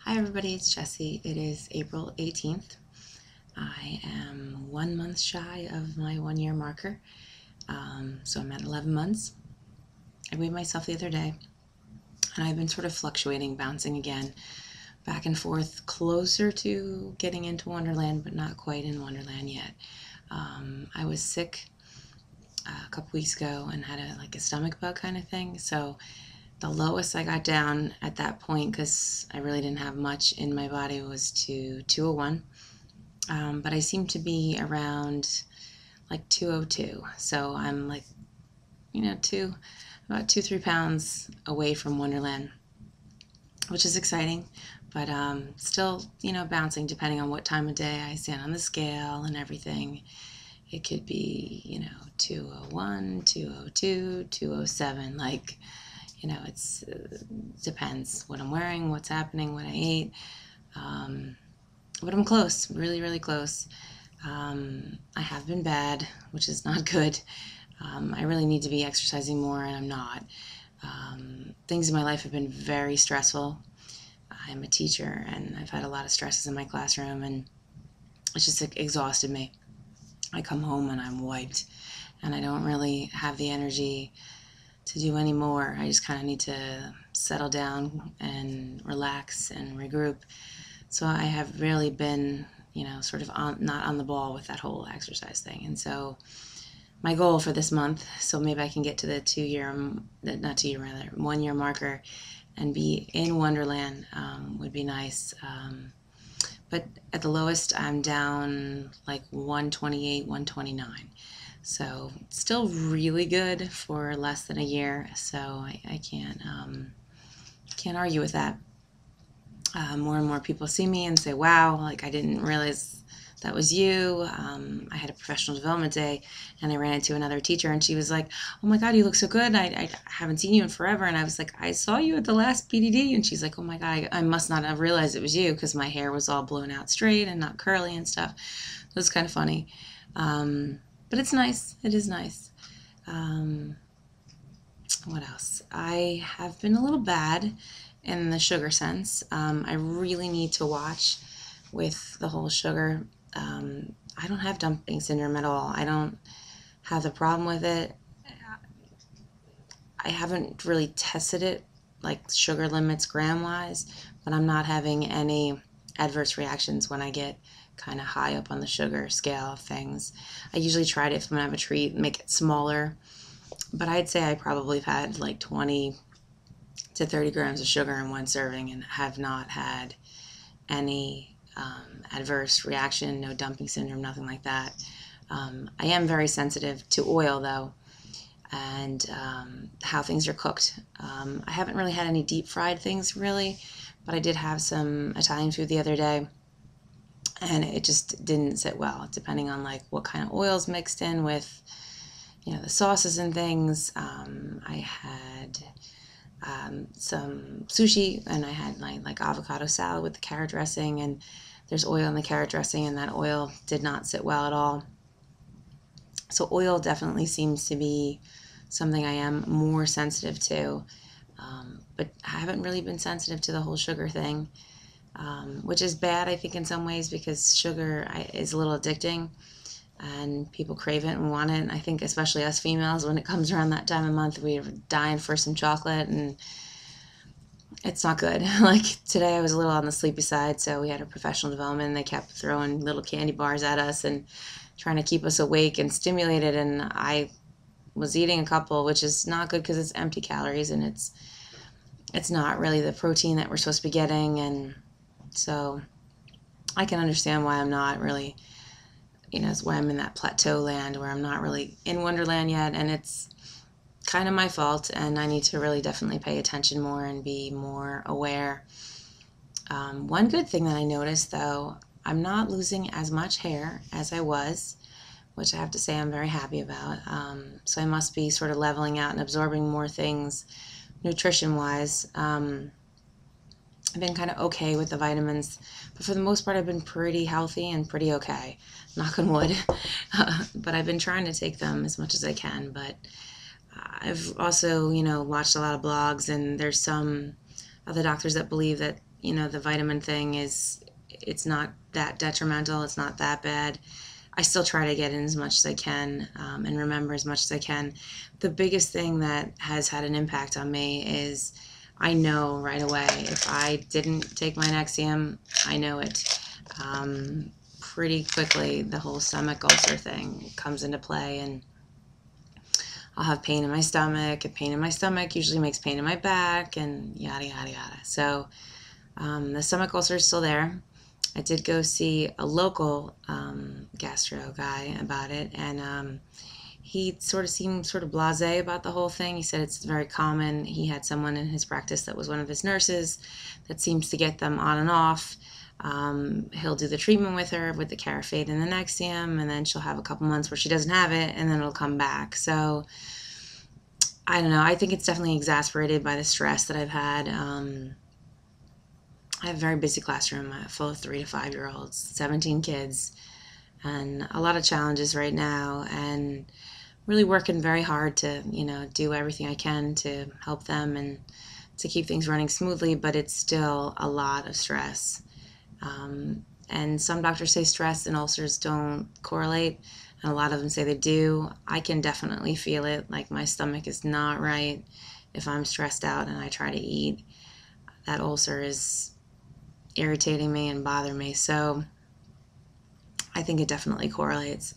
Hi everybody, it's Jessie. It is April 18th. I am 1 month shy of my 1 year marker. So I'm at 11 months. I weighed myself the other day and I've been sort of fluctuating, bouncing again, back and forth, closer to getting into Wonderland, but not quite in Wonderland yet. I was sick a couple weeks ago and had a stomach bug kind of thing. So the lowest I got down at that point, because I really didn't have much in my body, was to 201. But I seem to be around like 202. So I'm like, about 2-3 pounds away from Wonderland, which is exciting. But still, bouncing depending on what time of day I stand on the scale and everything. It could be, 201, 202, 207, it's depends what I'm wearing, what's happening, what I ate. But I'm close, really, really close. I have been bad, which is not good. I really need to be exercising more, and I'm not. Things in my life have been very stressful. I'm a teacher, and I've had a lot of stresses in my classroom, and it's just exhausted me. I come home and I'm wiped, and I don't really have the energy to do any more. I just kind of need to settle down and relax and regroup. So I have really been, sort of not on the ball with that whole exercise thing. And so my goal for this month, so maybe I can get to the 1 year marker and be in Wonderland, would be nice. But at the lowest, I'm down like 128, 129. So still really good for less than a year. So I can't argue with that. More and more people see me and say, wow, I didn't realize that was you. I had a professional development day and I ran into another teacher and she was like, oh my God, you look so good. I haven't seen you in forever. And I was like, I saw you at the last PDD. And she's like, oh my God, I must not have realized it was you, because my hair was all blown out straight and not curly and stuff. It was kind of funny. But it's nice. It is nice. What else? I have been a little bad in the sugar sense. I really need to watch with the whole sugar. I don't have dumping syndrome at all. I don't have the problem with it. I haven't really tested it, like sugar limits gram-wise, but I'm not having any adverse reactions when I get kind of high up on the sugar scale of things. I usually try to, if I'm going to have a treat, make it smaller. But I'd say I probably have had like 20 to 30 grams of sugar in one serving and have not had any adverse reaction, no dumping syndrome, nothing like that. I am very sensitive to oil, though, and how things are cooked. I haven't really had any deep fried things, really, but I did have some Italian food the other day, and it just didn't sit well, depending on what kind of oils mixed in with the sauces and things. I had some sushi, and I had like avocado salad with the carrot dressing, and there's oil in the carrot dressing, and that oil did not sit well at all. So oil definitely seems to be something I am more sensitive to, but I haven't really been sensitive to the whole sugar thing, which is bad, I think, in some ways, because sugar is a little addicting and people crave it and want it. And I think especially us females, when it comes around that time of month, we're dying for some chocolate, and it's not good. Like today I was a little on the sleepy side, so we had a professional development and they kept throwing little candy bars at us and trying to keep us awake and stimulated, and I was eating a couple, which is not good because it's empty calories and it's not really the protein that we're supposed to be getting. And so I can understand why I'm not really, it's why I'm in that plateau land where I'm not really in Wonderland yet, and it's kind of my fault, and I need to really definitely pay attention more and be more aware. One good thing that I noticed, though, I'm not losing as much hair as I was, which I have to say I'm very happy about. So I must be sort of leveling out and absorbing more things nutrition-wise. I've been kind of okay with the vitamins, but for the most part I've been pretty healthy and pretty okay, knock on wood. But I've been trying to take them as much as I can. But I've also, watched a lot of blogs, and there's some other doctors that believe that, the vitamin thing it's not that detrimental. It's not that bad. I still try to get in as much as I can, and remember as much as I can. The biggest thing that has had an impact on me is I know right away if I didn't take my Nexium, I know it. Pretty quickly, the whole stomach ulcer thing comes into play, and I'll have pain in my stomach, and pain in my stomach usually makes pain in my back, and yada, yada, yada. So the stomach ulcer is still there. I did go see a local gastro guy about it, and he sort of seemed sort of blasé about the whole thing. He said it's very common. He had someone in his practice that was one of his nurses that seems to get them on and off. He'll do the treatment with her with the Carafate and the Nexium, and then she'll have a couple months where she doesn't have it, and then it'll come back. So I don't know. I think it's definitely exasperated by the stress that I've had. I have a very busy classroom full of 3 to 5 year olds, 17 kids, and a lot of challenges right now, and really working very hard to, do everything I can to help them and to keep things running smoothly, but it's still a lot of stress. And some doctors say stress and ulcers don't correlate, and a lot of them say they do. I can definitely feel it, like my stomach is not right if I'm stressed out and I try to eat. That ulcer is irritating me and bothering me, so I think it definitely correlates.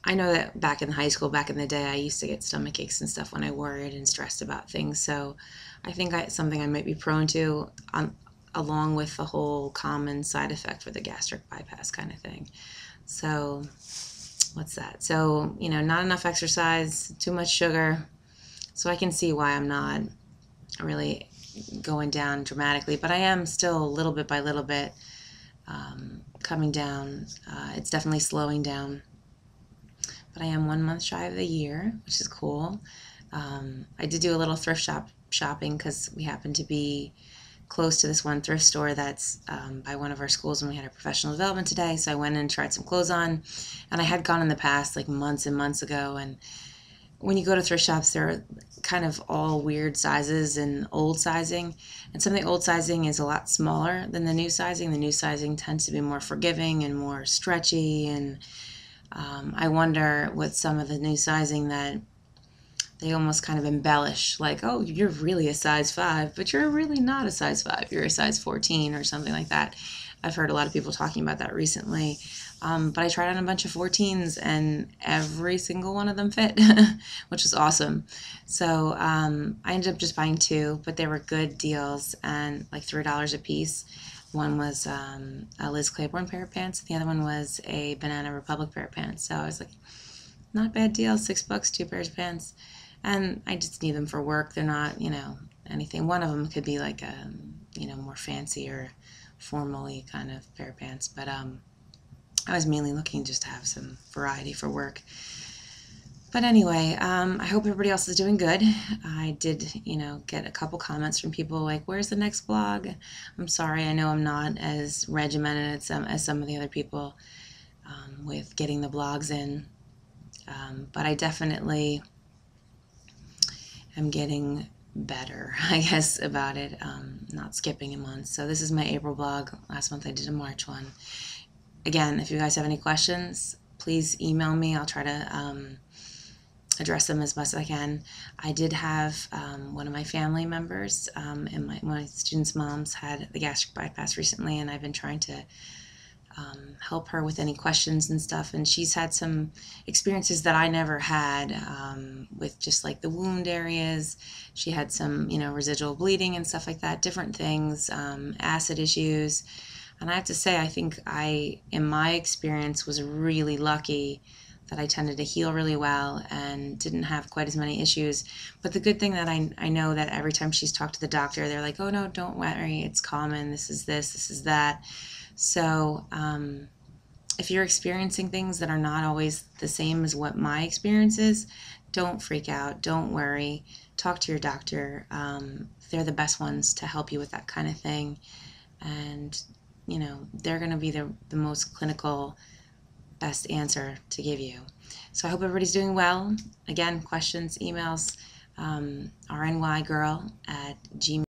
I know that back in high school, back in the day, I used to get stomach aches and stuff when I worried and stressed about things, so I think it's something I might be prone to, along with the whole common side effect for the gastric bypass kind of thing. So what's that? So, not enough exercise, too much sugar, so I can see why I'm not really going down dramatically, but I am still little bit by little bit coming down. It's definitely slowing down, but I am 1 month shy of the year, which is cool. I did do a little thrift shopping because we happened to be close to this one thrift store that's by one of our schools when we had our professional development today, so I went in and tried some clothes on, and I had gone in the past, like months and months ago, and when you go to thrift shops, they're kind of all weird sizes and old sizing, and some of the old sizing is a lot smaller than the new sizing. The new sizing tends to be more forgiving and more stretchy, and I wonder with some of the new sizing that they almost kind of embellish, like, oh, you're really a size 5, but you're really not a size 5. You're a size 14 or something like that. I've heard a lot of people talking about that recently. But I tried on a bunch of 14s, and every single one of them fit, which was awesome. So I ended up just buying 2, but they were good deals and like $3 a piece. One was a Liz Claiborne pair of pants, and the other one was a Banana Republic pair of pants. So I was like, not bad deal, $6, 2 pairs of pants. And I just need them for work. They're not, anything. One of them could be like a, more fancy or formally kind of pair of pants. But I was mainly looking just to have some variety for work. But anyway, I hope everybody else is doing good. I did, get a couple comments from people like, where's the next blog? I'm sorry, I know I'm not as regimented as some of the other people with getting the blogs in. But I definitely am getting better, I guess, about it, not skipping a month. So this is my April blog. Last month I did a March one. Again, if you guys have any questions, please email me. I'll try to address them as best as I can. I did have one of my family members and my students' moms had the gastric bypass recently, and I've been trying to help her with any questions and stuff, and she's had some experiences that I never had with just like the wound areas. She had some residual bleeding and stuff like that, different things, acid issues, and I have to say I think in my experience was really lucky that I tended to heal really well and didn't have quite as many issues. But the good thing that I know that every time she's talked to the doctor, they're like, oh no, don't worry, it's common, this is that. So if you're experiencing things that are not always the same as what my experience is, don't freak out, don't worry, talk to your doctor. They're the best ones to help you with that kind of thing, and they're going to be the most clinical, best answer to give you. So I hope everybody's doing well. Again, questions, emails, rnygirl@gmail.com.